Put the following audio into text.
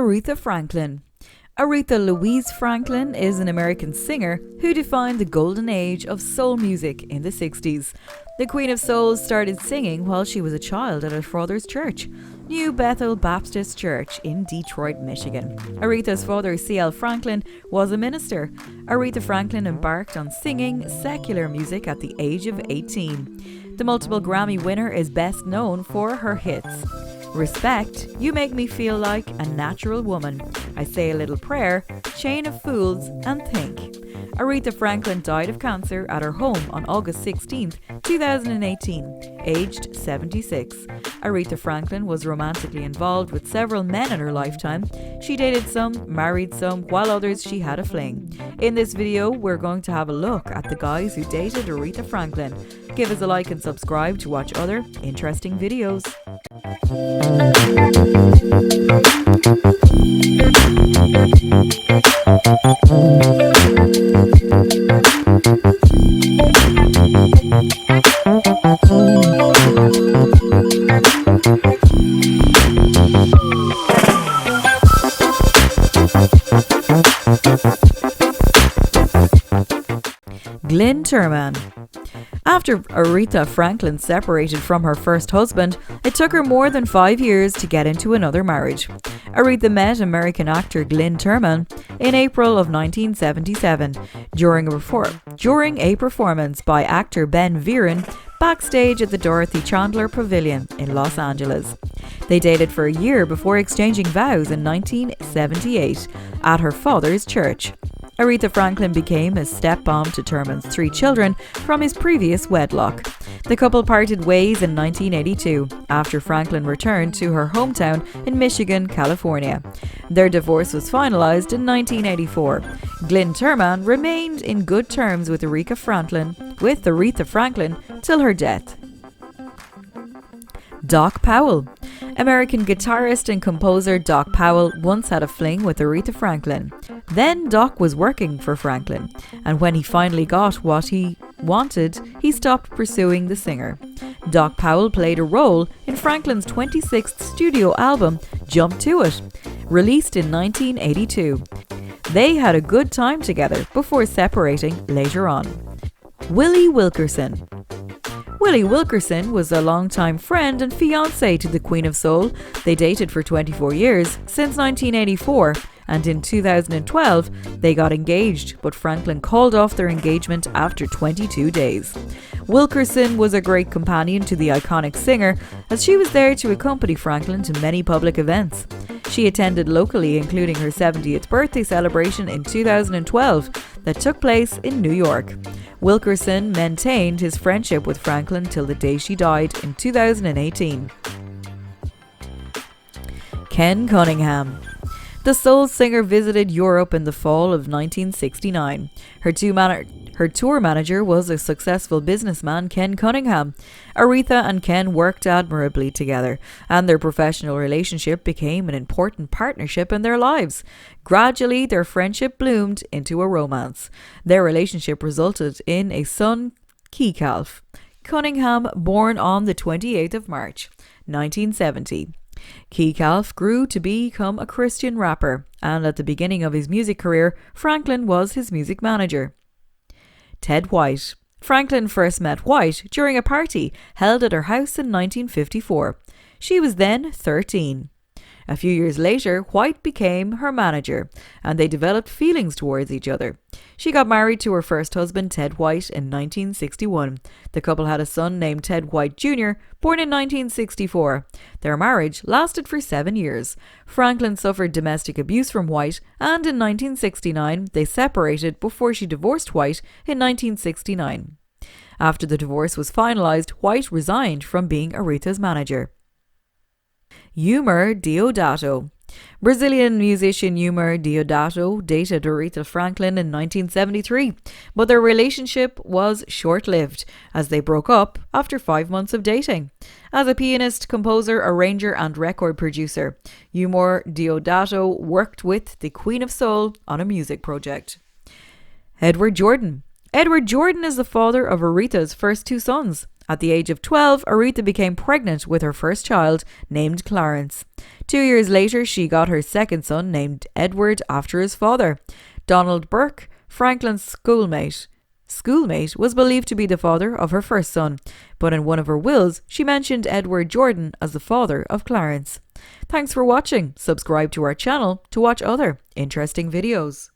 Aretha Franklin. Aretha Louise Franklin is an American singer who defined the golden age of soul music in the 60s. The Queen of Soul started singing while she was a child at her father's church, New Bethel Baptist Church in Detroit, Michigan. Aretha's father, C.L. Franklin, was a minister. Aretha Franklin embarked on singing secular music at the age of 18. The multiple Grammy winner is best known for her hits Respect, You Make Me Feel Like a Natural Woman, I Say a Little Prayer, Chain of Fools, and Think. Aretha Franklin died of cancer at her home on August 16, 2018, aged 76. Aretha Franklin was romantically involved with several men in her lifetime. She dated some, married some, while others she had a fling. In this video, we're going to have a look at the guys who dated Aretha Franklin. Give us a like and subscribe to watch other interesting videos. Glynn Turman. After Aretha Franklin separated from her first husband, it took her more than 5 years to get into another marriage. Aretha met American actor Glynn Turman in April of 1977 during a performance by actor Ben Viren backstage at the Dorothy Chandler Pavilion in Los Angeles. They dated for a year before exchanging vows in 1978 at her father's church. Aretha Franklin became his stepmom to Turman's 3 children from his previous wedlock. The couple parted ways in 1982 after Franklin returned to her hometown in Michigan, California. Their divorce was finalized in 1984. Glynn Turman remained in good terms with Aretha Franklin till her death. Doc Powell. American guitarist and composer Doc Powell once had a fling with Aretha Franklin. Then Doc was working for Franklin, and when he finally got what he wanted, he stopped pursuing the singer. Doc Powell played a role in Franklin's 26th studio album, Jump to It, released in 1982. They had a good time together before separating later on. Willie Wilkerson. Willie Wilkerson was a longtime friend and fiancé to the Queen of Soul. They dated for 24 years, since 1984, and in 2012 they got engaged, but Franklin called off their engagement after 22 days. Wilkerson was a great companion to the iconic singer, as she was there to accompany Franklin to many public events. She attended locally, including her 70th birthday celebration in 2012 that took place in New York. Wilkerson maintained his friendship with Franklin till the day she died in 2018. Ken Cunningham. The soul singer visited Europe in the fall of 1969. Her tour manager was a successful businessman, Ken Cunningham. Aretha and Ken worked admirably together, and their professional relationship became an important partnership in their lives. Gradually, their friendship bloomed into a romance. Their relationship resulted in a son, Keith Cunningham, born on the 28th of March, 1970. Keith grew to become a Christian rapper, and at the beginning of his music career, Franklin was his music manager. Ted White. Franklin first met White during a party held at her house in 1954. She was then 13. A few years later, White became her manager, and they developed feelings towards each other. She got married to her first husband, Ted White, in 1961. The couple had a son named Ted White Jr., born in 1964. Their marriage lasted for 7 years. Franklin suffered domestic abuse from White, and in 1969 they separated before she divorced White in 1969. After the divorce was finalized, White resigned from being Aretha's manager. Eumir Deodato. Brazilian musician Eumir Deodato dated Aretha Franklin in 1973, but their relationship was short-lived as they broke up after 5 months of dating. As a pianist, composer, arranger and record producer, Eumir Deodato worked with the Queen of Soul on a music project. Edward Jordan. Edward Jordan is the father of Aretha's first 2 sons, At the age of 12, Aretha became pregnant with her first child, named Clarence. 2 years later, she got her second son, named Edward, after his father. Donald Burke, Franklin's schoolmate, was believed to be the father of her first son, but in one of her wills, she mentioned Edward Jordan as the father of Clarence. Thanks for watching. Subscribe to our channel to watch other interesting videos.